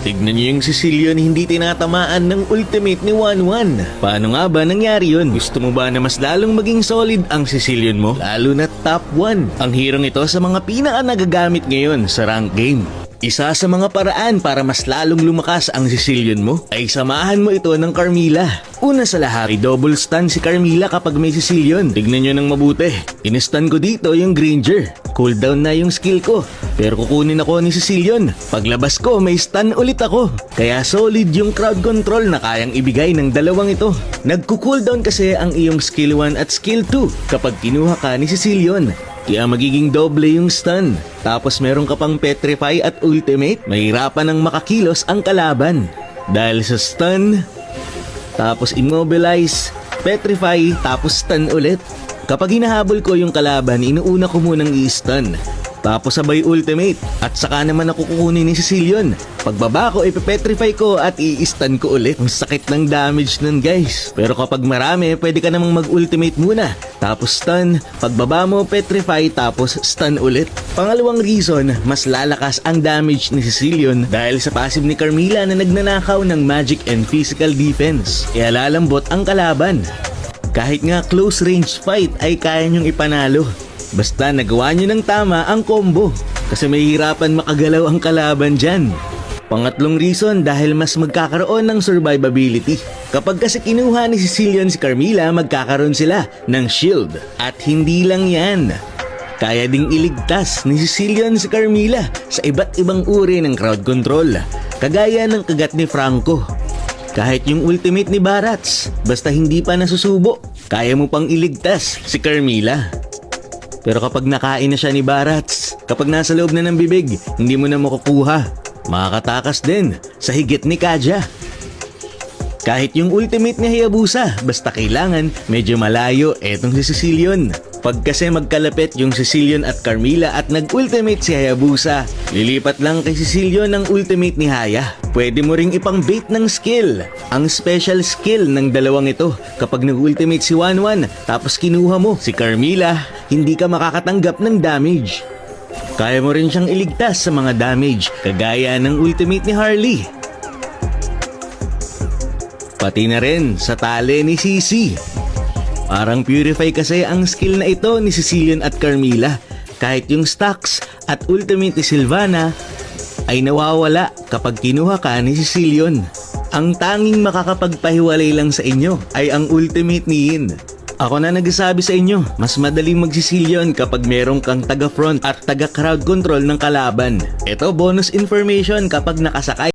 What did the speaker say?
Tignan niyo yung Sicilian hindi tinatamaan ng ultimate ni 1-1. Paano nga ba nangyari yun? Gusto mo ba na mas lalong maging solid ang Sicilian mo? Lalo na top 1. Ang hirong ito sa mga pinaka nagagamit ngayon sa rank game. Isa sa mga paraan para mas lalong lumakas ang Sicilian mo ay samahan mo ito ng Carmilla. Una sa lahat, double stun si Carmilla kapag may Sicilian. Tignan nyo ng mabuti. Inistun ko dito yung Granger. Cooldown na yung skill ko. Pero kukunin ako ni Sicilian. Paglabas ko, may stun ulit ako. Kaya solid yung crowd control na kayang ibigay ng dalawang ito. Nagko-cooldown kasi ang iyong skill 1 at skill 2 kapag kinuha ka ni Sicilian. Kaya magiging doble yung stun. Tapos meron ka pang petrify at ultimate. Mahirapan ng makakilos ang kalaban. Dahil sa stun, tapos immobilize, petrify, tapos stun ulit. Kapag hinahabol ko yung kalaban, inuuna ko munang i-stun. Tapos sabay ultimate. At saka naman ako kukunin ni Sicilian. Pagbaba ko, ipepetrify ko at i-stun ko ulit. Ang sakit ng damage nun guys. Pero kapag marami, pwede ka namang mag-ultimate muna. Tapos stun. Pagbaba mo, petrify, tapos stun ulit. Pangalawang reason, mas lalakas ang damage ni Sicilian dahil sa passive ni Carmilla na nagnanakaw ng magic and physical defense. Kaya lalambot ang kalaban. Kahit nga close range fight ay kaya nyong ipanalo. Basta nagawa nyo ng tama ang combo. Kasi mahihirapan makagalaw ang kalaban dyan. Pangatlong reason dahil mas magkakaroon ng survivability. Kapag kasi kinuha ni Sicilian si Carmilla, magkakaroon sila ng shield. At hindi lang yan. Kaya ding iligtas ni Sicilian si Carmilla sa iba't ibang uri ng crowd control. Kagaya ng kagat ni Franco. Kahit yung ultimate ni Barats, basta hindi pa nasusubo, kaya mo pang iligtas si Carmilla. Pero kapag nakain na siya ni Barats, kapag nasa loob na ng bibig, hindi mo na makukuha. Makakatakas din sa higit ni Kaja. Kahit yung ultimate ni Hayabusa, basta kailangan medyo malayo etong si Sicilian. Pag kasi magkalapit yung Sicilian at Carmilla at nag-ultimate si Hayabusa, lilipat lang kay Sicilian ang ultimate ni Haya. Pwede mo ring ipang bait ng skill. Ang special skill ng dalawang ito, kapag nag-ultimate si 1-1 tapos kinuha mo si Carmilla, hindi ka makakatanggap ng damage. Kaya mo rin siyang iligtas sa mga damage, kagaya ng ultimate ni Harley. Pati na rin sa tali ni Sisi. Parang purify kasi ang skill na ito ni Sicilian at Carmilla. Kahit yung stacks at ultimate ni Sylvana ay nawawala kapag kinuha ka ni Sicilian. Ang tanging makakapagpahiwalay lang sa inyo ay ang ultimate ni Yin. Ako na nagsasabi sa inyo, mas madaling mag-Sicilian kapag meron kang taga-front at taga-crowd control ng kalaban. Ito bonus information kapag nakasakay